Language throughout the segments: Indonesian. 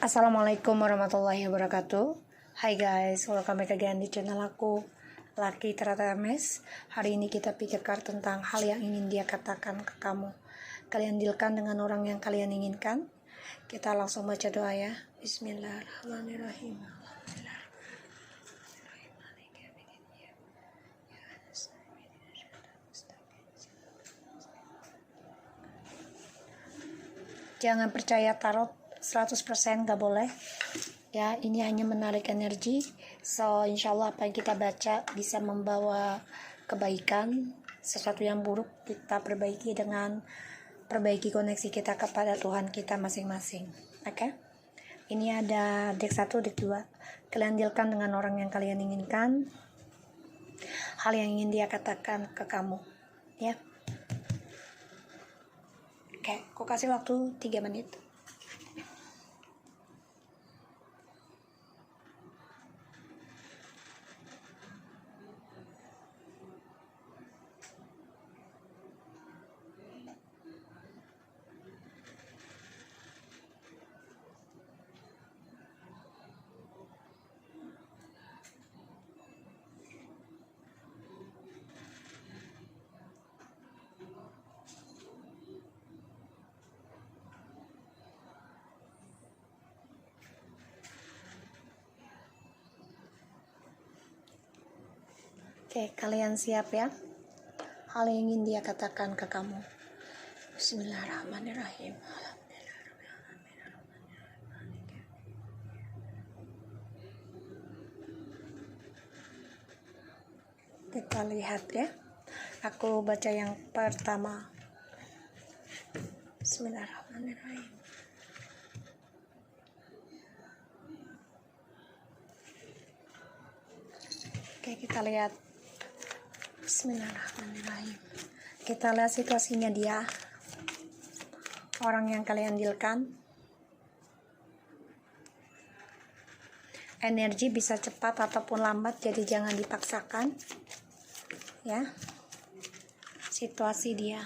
Assalamualaikum warahmatullahi wabarakatuh. Hai guys, welcome back again di channel aku, Laki Terata MS. Hari ini kita pikirkan tentang hal yang ingin dia katakan ke kamu. Kalian dealkan dengan orang yang kalian inginkan. Kita langsung baca doa ya. Bismillahirrahmanirrahim. Jangan percaya tarot 100%, gak boleh ya, ini hanya menarik energi. So insyaallah apa yang kita baca bisa membawa kebaikan. Sesuatu yang buruk kita perbaiki dengan perbaiki koneksi kita kepada Tuhan kita masing-masing. Oke? Ini ada deck 1, deck 2. Kalian dealkan dengan orang yang kalian inginkan, hal yang ingin dia katakan ke kamu ya. Oke, aku kasih waktu 3 menit. Oke, kalian siap ya? Hal yang ingin dia katakan ke kamu. Bismillahirrahmanirrahim. Kita lihat ya. Aku baca yang pertama. Bismillahirrahmanirrahim. Oke, kita lihat. Bismillahirrahmanirrahim. Kita lihat situasinya dia, orang yang kalian dealkan. Energi bisa cepat ataupun lambat, jadi jangan dipaksakan ya. Situasi dia.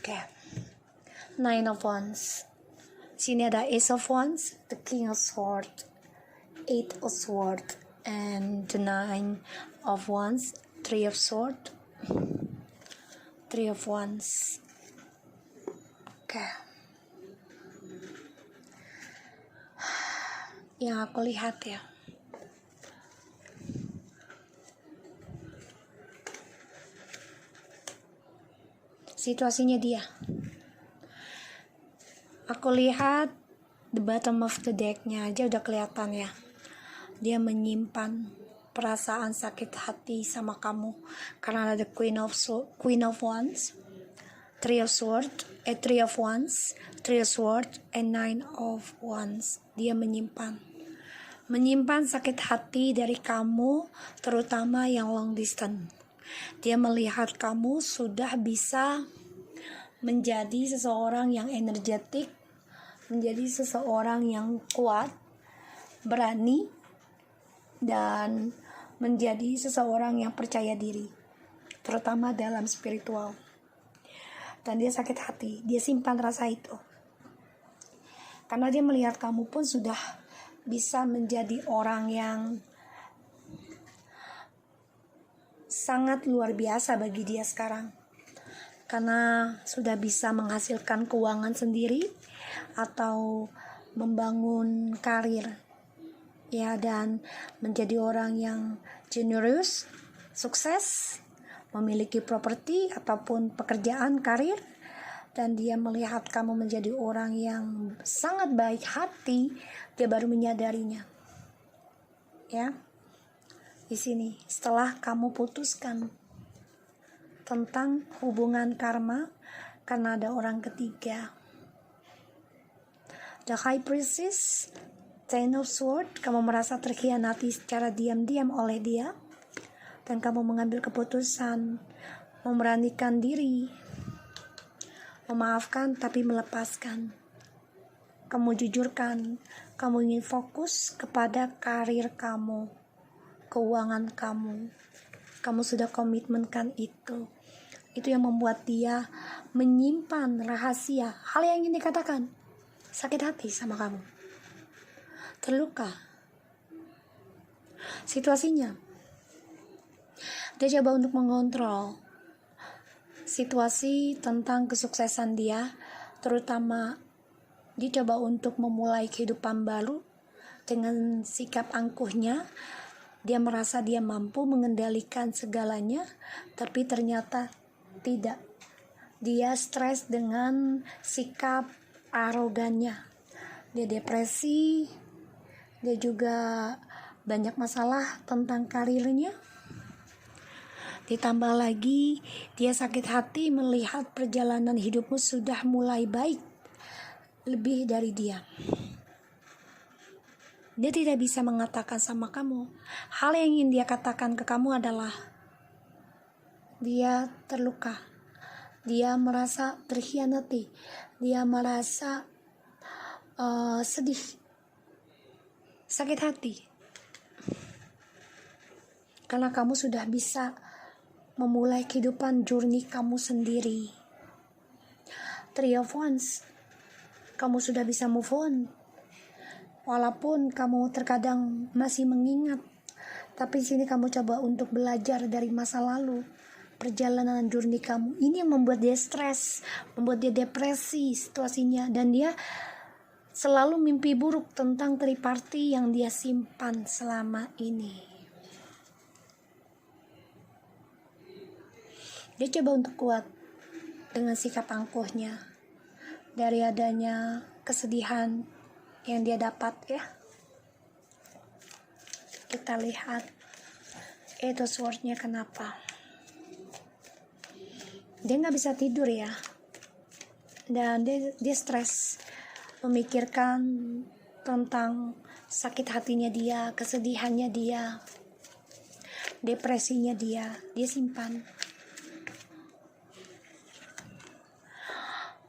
Oke. Nine of Wands. Sini ada Ace of Wands, the King of Swords, Eight of Swords, and the Nine of Wands, Three of Swords, Three of Wands. Oke. Yang aku lihat ya, situasinya dia. Aku lihat the bottom of the deck-nya aja udah kelihatan ya. Dia menyimpan perasaan sakit hati sama kamu karena ada Queen of Wands, Three of Swords, Three of Wands, Three of Swords, and Nine of Wands. Dia menyimpan sakit hati dari kamu, terutama yang long distance. Dia melihat kamu sudah bisa menjadi seseorang yang energetik, menjadi seseorang yang kuat, berani, dan menjadi seseorang yang percaya diri, terutama dalam spiritual. Dan dia sakit hati, dia simpan rasa itu. Karena dia melihat kamu pun sudah bisa menjadi orang yang sangat luar biasa bagi dia sekarang. Karena sudah bisa menghasilkan keuangan sendiri atau membangun karir ya, dan menjadi orang yang generous, sukses, memiliki properti ataupun pekerjaan karir. Dan dia melihat kamu menjadi orang yang sangat baik hati, dia baru menyadarinya ya. Di sini setelah kamu putuskan tentang hubungan karma karena ada orang ketiga. The High Priestess, Ten of Swords, kamu merasa terkhianati secara diam-diam oleh dia, dan kamu mengambil keputusan memberanikan diri memaafkan tapi melepaskan. Kamu jujurkan, kamu ingin fokus kepada karir kamu, keuangan kamu. Kamu sudah komitmenkan itu. Itu yang membuat dia menyimpan rahasia, hal yang ingin dikatakan. Sakit hati sama kamu. Terluka. Situasinya. Dia coba untuk mengontrol situasi tentang kesuksesan dia, terutama dia coba untuk memulai kehidupan baru dengan sikap angkuhnya. Dia merasa dia mampu mengendalikan segalanya, tapi ternyata tidak. Dia stres dengan sikap arogannya. Dia depresi. Dia juga banyak masalah tentang karirnya. Ditambah lagi, dia sakit hati melihat perjalanan hidupmu sudah mulai baik lebih dari dia. Dia tidak bisa mengatakan sama kamu. Hal yang ingin dia katakan ke kamu adalah dia terluka. Dia merasa terkhianati. Dia merasa sedih, sakit hati. Karena kamu sudah bisa memulai kehidupan journey kamu sendiri. 3 of Wands. Kamu sudah bisa move on. Walaupun kamu terkadang masih mengingat, tapi di sini kamu coba untuk belajar dari masa lalu. Perjalanan journey kamu ini yang membuat dia stres, membuat dia depresi situasinya, dan dia selalu mimpi buruk tentang triparty yang dia simpan selama ini. Dia coba untuk kuat dengan sikap angkuhnya dari adanya kesedihan yang dia dapat ya. Kita lihat itu swordnya kenapa. Dia gak bisa tidur ya. Dan dia stres memikirkan tentang sakit hatinya dia, kesedihannya dia, depresinya dia simpan.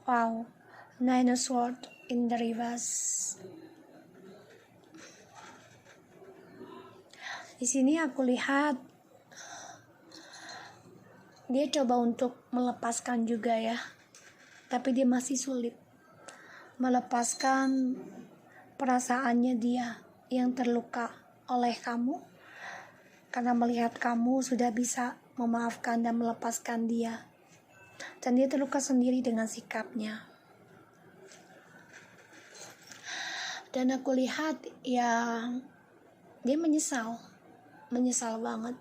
Wow, 9 of Swords in the reverse. Di sini aku lihat dia coba untuk melepaskan juga ya, tapi dia masih sulit melepaskan perasaannya dia yang terluka oleh kamu, karena melihat kamu sudah bisa memaafkan dan melepaskan dia. Dan dia terluka sendiri dengan sikapnya. Dan aku lihat ya, dia menyesal banget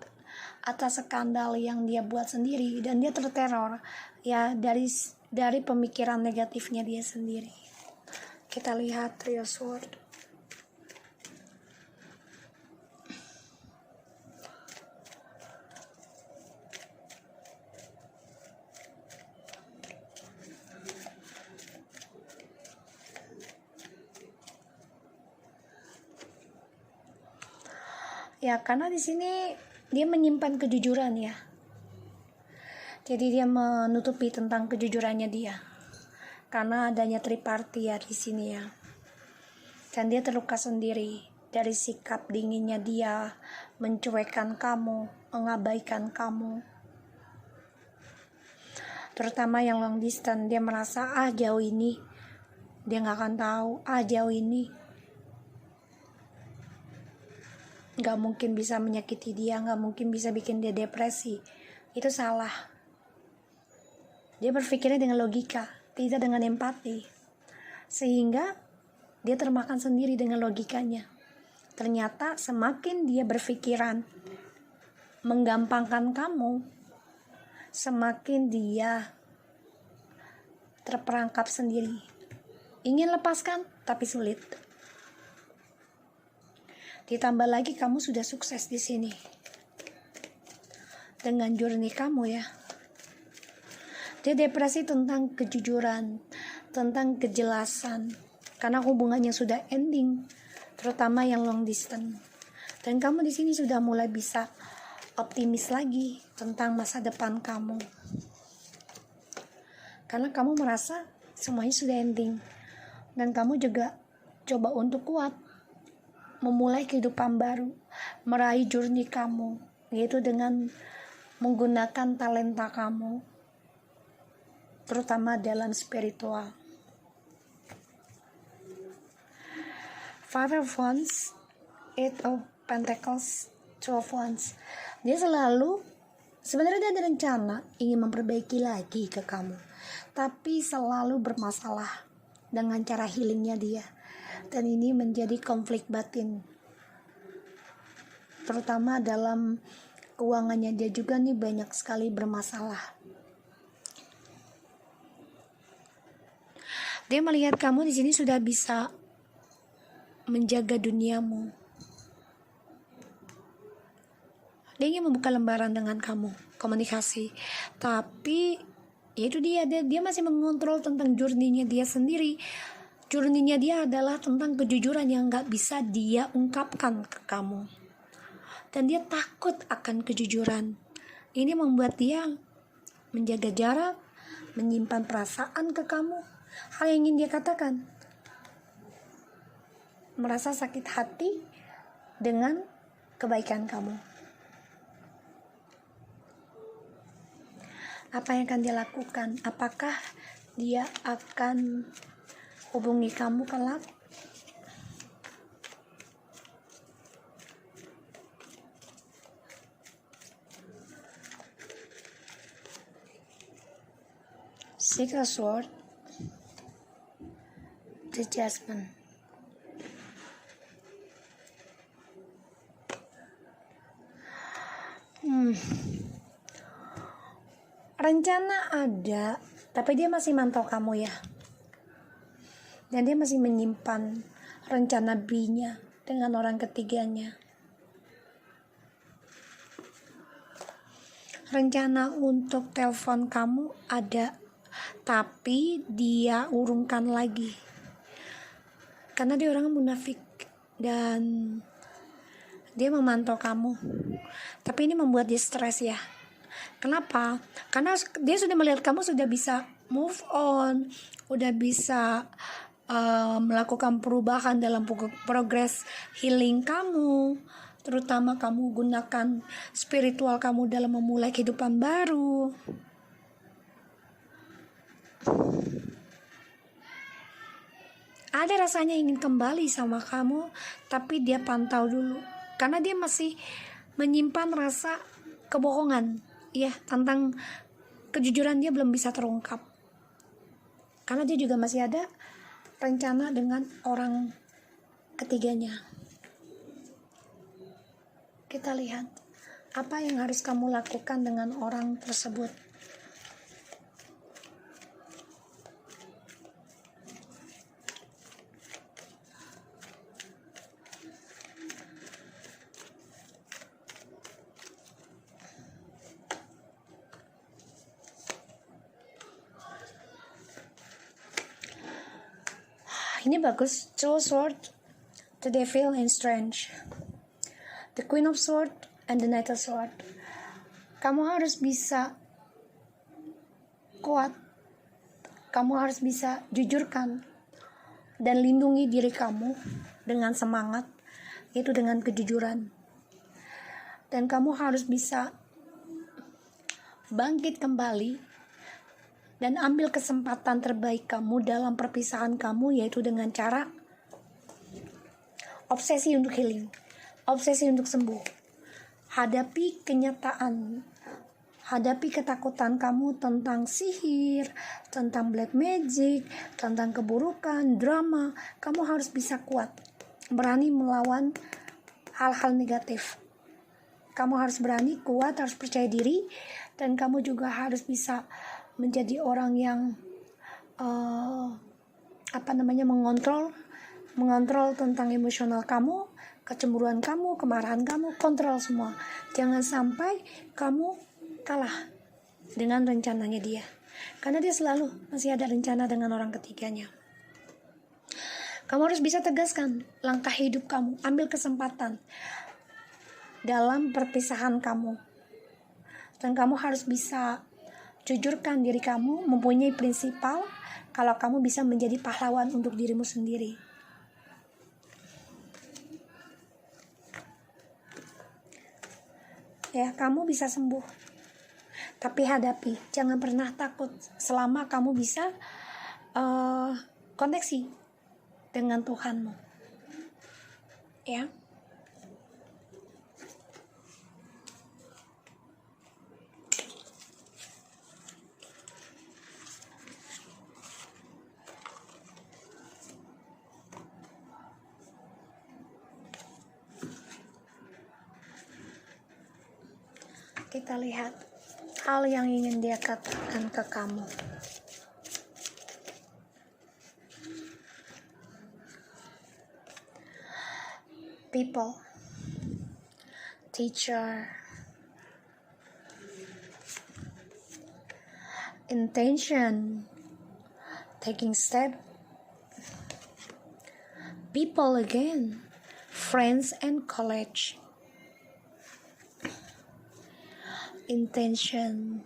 atas skandal yang dia buat sendiri, dan dia terteror ya dari pemikiran negatifnya dia sendiri. Kita lihat 3 of Swords. Ya, karena di sini dia menyimpan kejujuran ya. Jadi dia menutupi tentang kejujurannya dia. Karena adanya triparty ya di sini ya. Dan dia terluka sendiri dari sikap dinginnya dia, mencuekkan kamu, mengabaikan kamu. Terutama yang long distance, dia merasa jauh ini dia gak akan tahu, jauh ini gak mungkin bisa menyakiti dia, gak mungkin bisa bikin dia depresi. Itu salah. Dia berpikirnya dengan logika, tidak dengan empati, sehingga dia termakan sendiri dengan logikanya. Ternyata semakin dia berpikiran menggampangkan kamu, semakin dia terperangkap sendiri. Ingin lepaskan tapi sulit. Ditambah lagi kamu sudah sukses di sini dengan journey kamu ya. Dia depresi tentang kejujuran, tentang kejelasan, karena hubungannya sudah ending, terutama yang long distance. Dan kamu di sini sudah mulai bisa optimis lagi tentang masa depan kamu. karena kamu merasa semuanya sudah ending. Dan kamu juga coba untuk kuat memulai kehidupan baru, meraih journey kamu, yaitu dengan menggunakan talenta kamu, terutama dalam spiritual. Five of Wands, Eight of Pentacles, Two of Wands. Dia sebenarnya dia ada rencana ingin memperbaiki lagi ke kamu, tapi selalu bermasalah dengan cara healingnya dia. Dan ini menjadi konflik batin, terutama dalam keuangannya dia juga nih banyak sekali bermasalah. Dia melihat kamu di sini sudah bisa menjaga duniamu. Dia ingin membuka lembaran dengan kamu, komunikasi. Tapi yaitu dia masih mengontrol tentang journey-nya dia sendiri. Journey-nya dia adalah tentang kejujuran yang gak bisa dia ungkapkan ke kamu. Dan dia takut akan kejujuran. Ini membuat dia menjaga jarak, menyimpan perasaan ke kamu. Hal yang ingin dia katakan, merasa sakit hati dengan kebaikan kamu. Apa yang akan dia lakukan? Apakah dia akan hubungi kamu kelak? Six of Swords, The Judgment. Rencana ada, tapi dia masih mantau kamu ya. Dan dia masih menyimpan rencana B-nya dengan orang ketiganya. Rencana untuk telepon kamu ada, tapi dia urungkan lagi. Karena dia orang munafik dan dia memantau kamu. Tapi ini membuat dia stres ya. Kenapa? Karena dia sudah melihat kamu sudah bisa move on, udah bisa melakukan perubahan dalam progres healing kamu, terutama kamu gunakan spiritual kamu dalam memulai kehidupan baru. Ada rasanya ingin kembali sama kamu, tapi dia pantau dulu karena dia masih menyimpan rasa kebohongan. Ya, tentang kejujuran dia belum bisa terungkap. Karena dia juga masih ada rencana dengan orang ketiganya. Kita lihat apa yang harus kamu lakukan dengan orang tersebut. Ini bagus. Two of Swords, The Devil and Strange, The Queen of Swords and the Knight of Swords. Kamu harus bisa kuat. Kamu harus bisa jujurkan dan lindungi diri kamu dengan semangat, yaitu dengan kejujuran. Dan kamu harus bisa bangkit kembali dan ambil kesempatan terbaik kamu dalam perpisahan kamu, yaitu dengan cara obsesi untuk healing, obsesi untuk sembuh. Hadapi kenyataan, hadapi ketakutan kamu tentang sihir, tentang black magic, tentang keburukan, drama. Kamu harus bisa kuat, berani melawan hal-hal negatif. Kamu harus berani, kuat, harus percaya diri, dan kamu juga harus bisa menjadi orang yang mengontrol tentang emosional kamu, kecemburuan kamu, kemarahan kamu, kontrol semua. Jangan sampai kamu kalah dengan rencananya dia, karena dia selalu masih ada rencana dengan orang ketiganya. Kamu harus bisa tegaskan langkah hidup kamu, ambil kesempatan dalam perpisahan kamu, dan kamu harus bisa jujurkan diri kamu, mempunyai prinsipal kalau kamu bisa menjadi pahlawan untuk dirimu sendiri. Ya, kamu bisa sembuh. Tapi hadapi, jangan pernah takut selama kamu bisa koneksi dengan Tuhanmu. Ya. Kita lihat hal yang ingin dia katakan ke kamu. People, teacher, intention, taking step, people again, friends and college. Intention,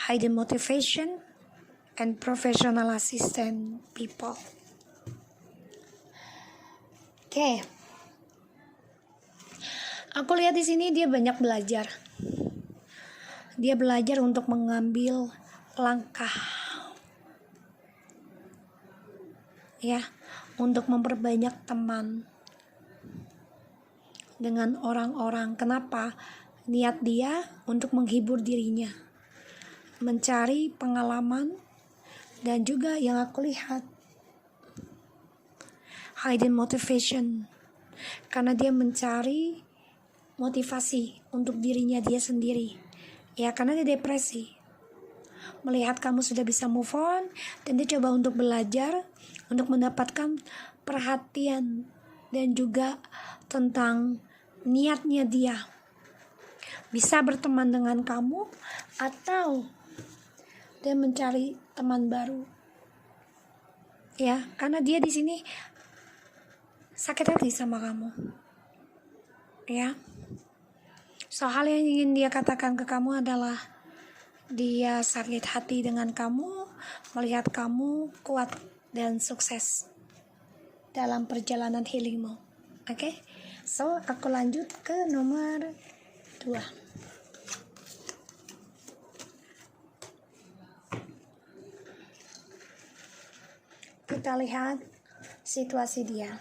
hidden motivation, and professional assistant people. Oke. Aku lihat di sini dia banyak belajar. Dia belajar untuk mengambil langkah. Ya, untuk memperbanyak teman dengan orang-orang. Kenapa? Niat dia untuk menghibur dirinya, mencari pengalaman, dan juga yang aku lihat hidden motivation, karena dia mencari motivasi untuk dirinya dia sendiri. Ya, karena dia depresi. Melihat kamu sudah bisa move on, dan dia coba untuk belajar untuk mendapatkan perhatian dan juga tentang niatnya dia bisa berteman dengan kamu atau dia mencari teman baru. Ya, karena dia di sini sakit hati sama kamu. Ya. So, hal yang ingin dia katakan ke kamu adalah dia sakit hati dengan kamu, melihat kamu kuat dan sukses dalam perjalanan healingmu. Oke? So, aku lanjut ke nomor 2. Kita lihat situasi dia.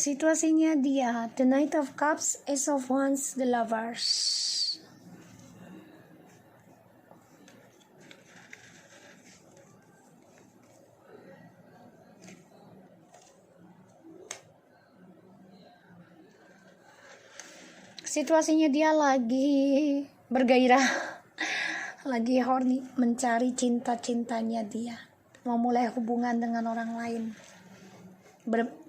Situasinya dia, the Knight of Cups, Ace of Wands, the Lovers. Situasinya dia lagi bergairah, lagi horny, mencari cinta-cintanya dia, memulai hubungan dengan orang lain.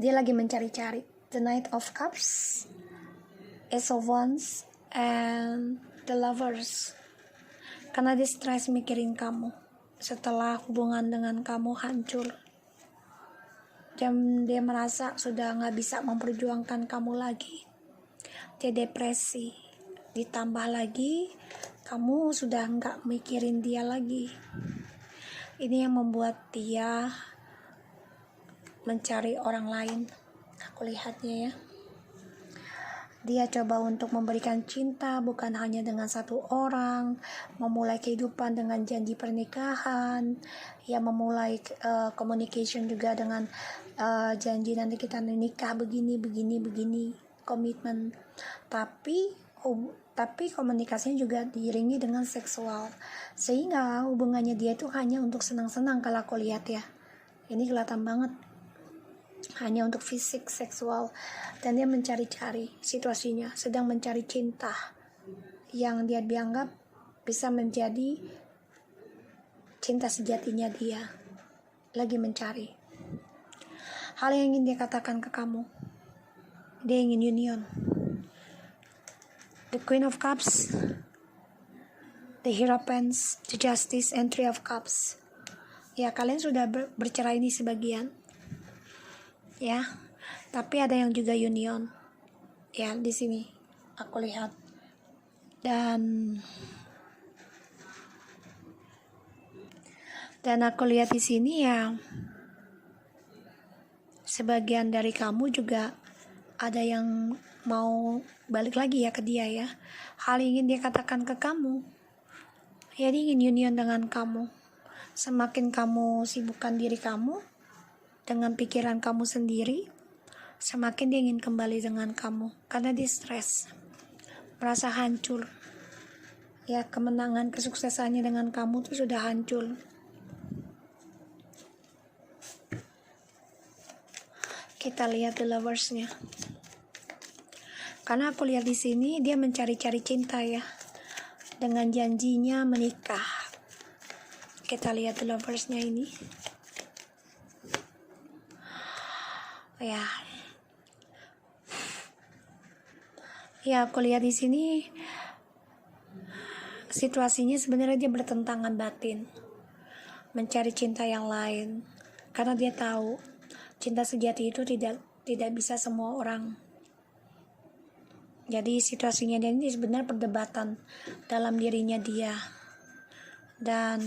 Dia lagi mencari-cari the Knight of Cups, Ace of Wands, and the Lovers. Karena dia stres mikirin kamu setelah hubungan dengan kamu hancur. Dan dia merasa sudah gak bisa memperjuangkan kamu lagi. Dia depresi. Ditambah lagi kamu sudah gak mikirin dia lagi. Ini yang membuat dia mencari orang lain. Aku lihatnya ya. Dia coba untuk memberikan cinta bukan hanya dengan satu orang, memulai kehidupan dengan janji pernikahan, ya memulai communication juga dengan janji nanti kita menikah begini, komitmen. Tapi komunikasinya juga diiringi dengan seksual, sehingga hubungannya dia itu hanya untuk senang-senang. Kalau aku lihat ya, ini kelihatan banget hanya untuk fisik, seksual, dan dia mencari-cari situasinya, sedang mencari cinta yang dia dianggap bisa menjadi cinta sejatinya dia, lagi mencari. hal yang ingin dia katakan ke kamu. Dia ingin union. The Queen of Cups, the Hierophant, the Justice, and Three of Cups. Ya, kalian sudah bercerai ini sebagian. Ya, tapi ada yang juga union. Ya, di sini aku lihat. Dan aku lihat di sini ya, sebagian dari kamu juga ada yang mau balik lagi ya ke dia ya. Hal ingin dia katakan ke kamu. Ya, dia ingin union dengan kamu. Semakin kamu sibukkan diri kamu dengan pikiran kamu sendiri, semakin dia ingin kembali dengan kamu. Karena dia stres, merasa hancur. Ya, kemenangan, kesuksesannya dengan kamu tuh sudah hancur. Kita lihat the lovers-nya. Karena aku lihat di sini dia mencari-cari cinta ya, dengan janjinya menikah. Kita lihat the lovers-nya ini. Ya. Ya, aku lihat di sini situasinya sebenarnya dia bertentangan batin. Mencari cinta yang lain. Karena dia tahu cinta sejati itu tidak bisa semua orang. Jadi situasinya dia ini sebenarnya perdebatan dalam dirinya dia. Dan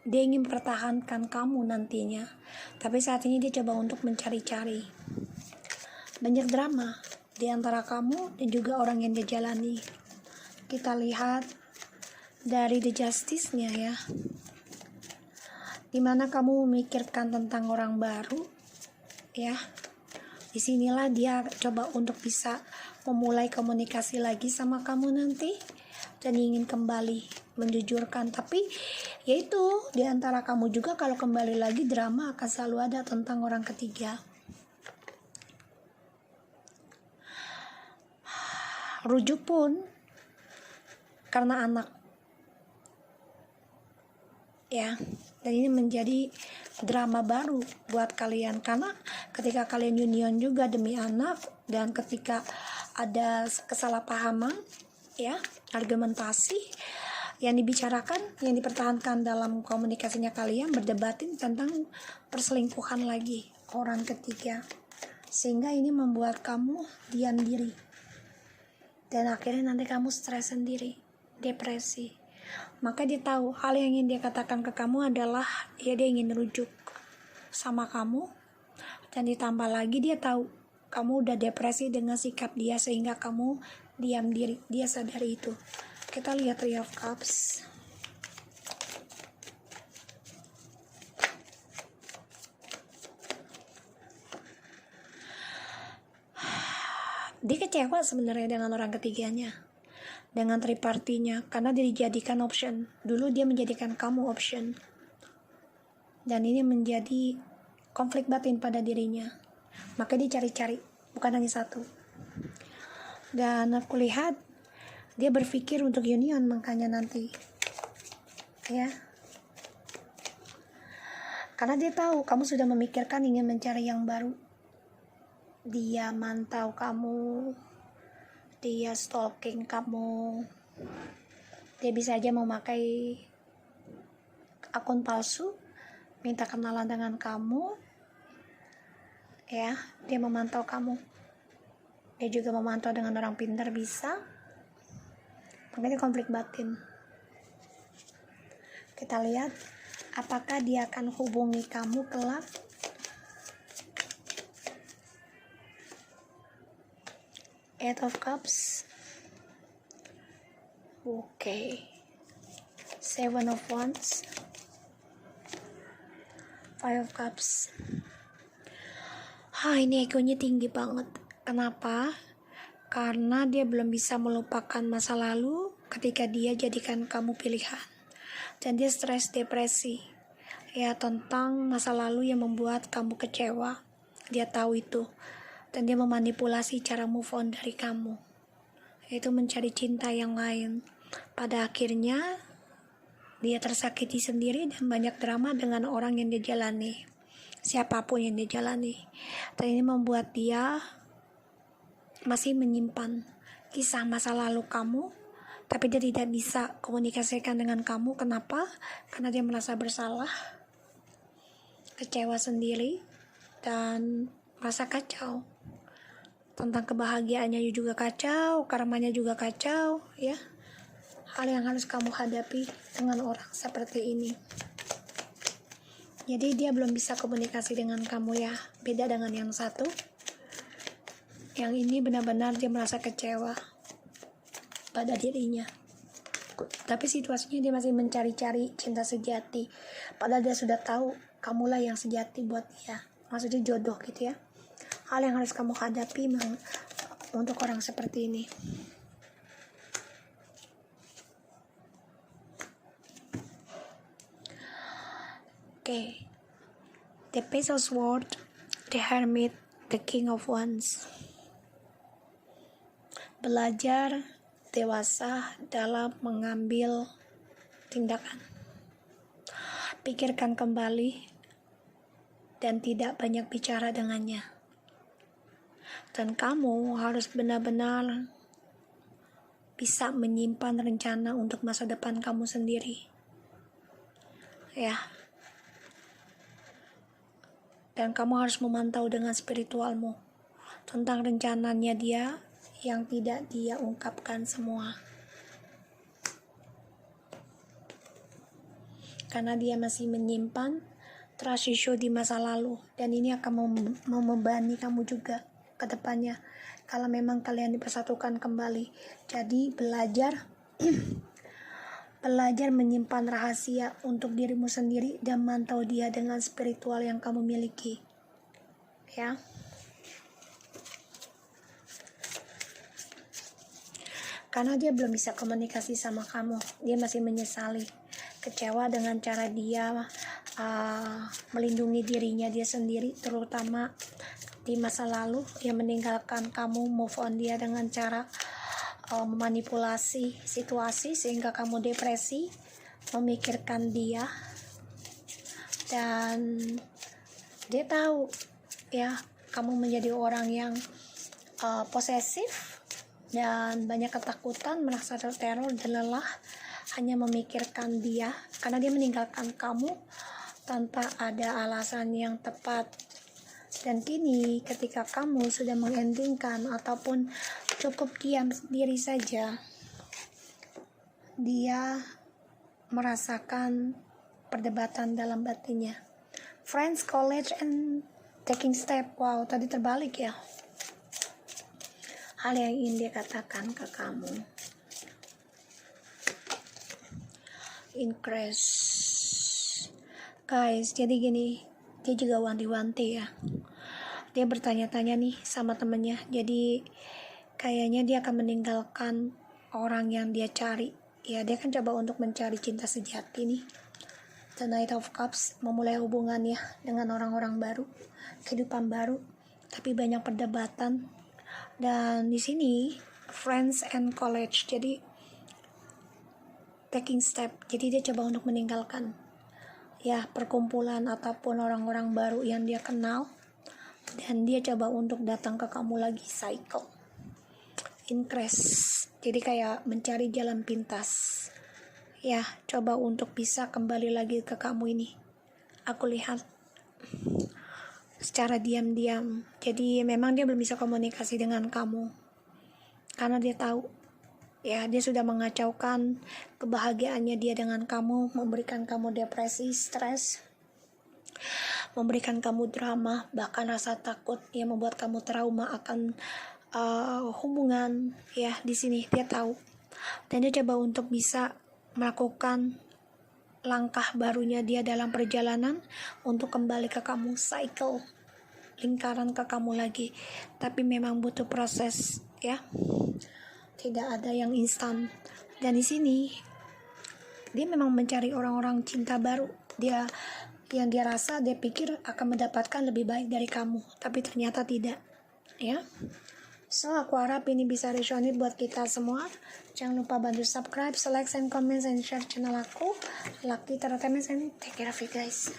dia ingin mempertahankan kamu nantinya. Tapi saat ini dia coba untuk mencari-cari. Banyak drama di antara kamu dan juga orang yang dia jalani. Kita lihat dari the justice-nya ya. Dimana kamu memikirkan tentang orang baru ya, disinilah dia coba untuk bisa memulai komunikasi lagi sama kamu nanti dan ingin kembali menjujurkan. Tapi yaitu di antara kamu juga kalau kembali lagi drama akan selalu ada tentang orang ketiga. Rujuk pun karena anak ya. Dan ini menjadi drama baru buat kalian. Karena ketika kalian union juga demi anak, dan ketika ada kesalahpahaman, ya, argumentasi yang dibicarakan, yang dipertahankan dalam komunikasinya kalian, berdebatin tentang perselingkuhan lagi, orang ketiga. Sehingga ini membuat kamu diam diri. Dan akhirnya nanti kamu stres sendiri, depresi. Maka dia tahu hal yang ingin dia katakan ke kamu adalah ya dia ingin rujuk sama kamu. Dan ditambah lagi dia tahu kamu udah depresi dengan sikap dia sehingga kamu diam diri. Dia sadar itu. Kita lihat Three of Cups. Dia kecewa sebenarnya dengan orang ketiganya, dengan tripartinya, karena dia dijadikan option. Dulu dia menjadikan kamu option. Dan ini menjadi konflik batin pada dirinya. Maka dia cari-cari, bukan hanya satu. Dan aku lihat dia berpikir untuk union makanya nanti. Ya. Karena dia tahu kamu sudah memikirkan ingin mencari yang baru. Dia mantau kamu, dia stalking kamu, dia bisa aja memakai akun palsu, minta kenalan dengan kamu, ya, dia memantau kamu. Dia juga memantau dengan orang pintar bisa. Makanya konflik batin. Kita lihat apakah dia akan hubungi kamu kelak. Eight of Cups. Okay. Seven of Wands. Five of Cups. Ini egonya tinggi banget. Kenapa? Karena dia belum bisa melupakan masa lalu ketika dia jadikan kamu pilihan. Dan dia stres, depresi. Ya, tentang masa lalu yang membuat kamu kecewa. Dia tahu itu. Dan dia memanipulasi cara move on dari kamu, yaitu mencari cinta yang lain. Pada akhirnya dia tersakiti sendiri dan banyak drama dengan orang yang dia jalani. siapapun yang dia jalani. Dan ini membuat dia masih menyimpan kisah masa lalu kamu, tapi dia tidak bisa komunikasikan dengan kamu. Kenapa? Karena dia merasa bersalah, kecewa sendiri, dan merasa kacau. Tentang kebahagiaannya juga kacau, karmanya juga kacau, ya. Hal yang harus kamu hadapi dengan orang seperti ini. Jadi dia belum bisa komunikasi dengan kamu, ya. Beda dengan yang satu. Yang ini benar-benar dia merasa kecewa pada dirinya. Tapi situasinya dia masih mencari-cari cinta sejati. Padahal dia sudah tahu kamulah yang sejati buat dia. Maksudnya jodoh gitu ya. Hal yang harus kamu hadapi untuk orang seperti ini. Oke. The Page of Swords, the Hermit, the King of Wands. Belajar dewasa dalam mengambil tindakan. Pikirkan kembali dan tidak banyak bicara dengannya. Dan kamu harus benar-benar bisa menyimpan rencana untuk masa depan kamu sendiri. Ya. Dan kamu harus memantau dengan spiritualmu tentang rencananya dia yang tidak dia ungkapkan semua. Karena dia masih menyimpan trust issue di masa lalu, dan ini akan membebani kamu juga ke depannya kalau memang kalian dipersatukan kembali. Jadi belajar menyimpan rahasia untuk dirimu sendiri dan mantau dia dengan spiritual yang kamu miliki. Ya. Karena dia belum bisa komunikasi sama kamu, dia masih menyesali, kecewa dengan cara dia melindungi dirinya dia sendiri, terutama di masa lalu yang meninggalkan kamu, move on dia dengan cara memanipulasi situasi sehingga kamu depresi, memikirkan dia, dan dia tahu ya kamu menjadi orang yang posesif dan banyak ketakutan, merasa terteror dan lelah hanya memikirkan dia karena dia meninggalkan kamu tanpa ada alasan yang tepat. Dan kini ketika kamu sudah mengendingkan ataupun cukup diam sendiri saja, dia merasakan perdebatan dalam batinnya. Friends, college, and taking step. Wow, tadi terbalik ya. Hal yang ingin dia katakan ke kamu. Increase. Guys, jadi gini, dia juga wanti-wanti ya. Dia bertanya-tanya nih sama temennya. Jadi kayaknya dia akan meninggalkan orang yang dia cari. Ya, dia kan coba untuk mencari cinta sejati nih. The Knight of Cups, memulai hubungannya dengan orang-orang baru, kehidupan baru, tapi banyak perdebatan. Dan di sini friends and college, jadi taking step, jadi dia coba untuk meninggalkan ya perkumpulan ataupun orang-orang baru yang dia kenal, dan dia coba untuk datang ke kamu lagi, cycle, increase, jadi kayak mencari jalan pintas ya, coba untuk bisa kembali lagi ke kamu ini. Aku lihat secara diam-diam. Jadi memang dia belum bisa komunikasi dengan kamu karena dia tahu ya dia sudah mengacaukan kebahagiaannya dia dengan kamu, memberikan kamu depresi, stres, memberikan kamu drama, bahkan rasa takut yang membuat kamu trauma akan hubungan ya. Di sini dia tahu dan dia coba untuk bisa melakukan langkah barunya dia dalam perjalanan untuk kembali ke kamu, cycle, lingkaran ke kamu lagi. Tapi memang butuh proses ya, tidak ada yang instan. Dan di sini dia memang mencari orang-orang cinta baru, dia yang dia rasa, dia pikir akan mendapatkan lebih baik dari kamu, tapi ternyata tidak ya. So aku harap ini bisa resonate buat kita semua. Jangan lupa bantu subscribe, like, and comment, and share channel aku. Lucky Entertainment, and take care of you guys.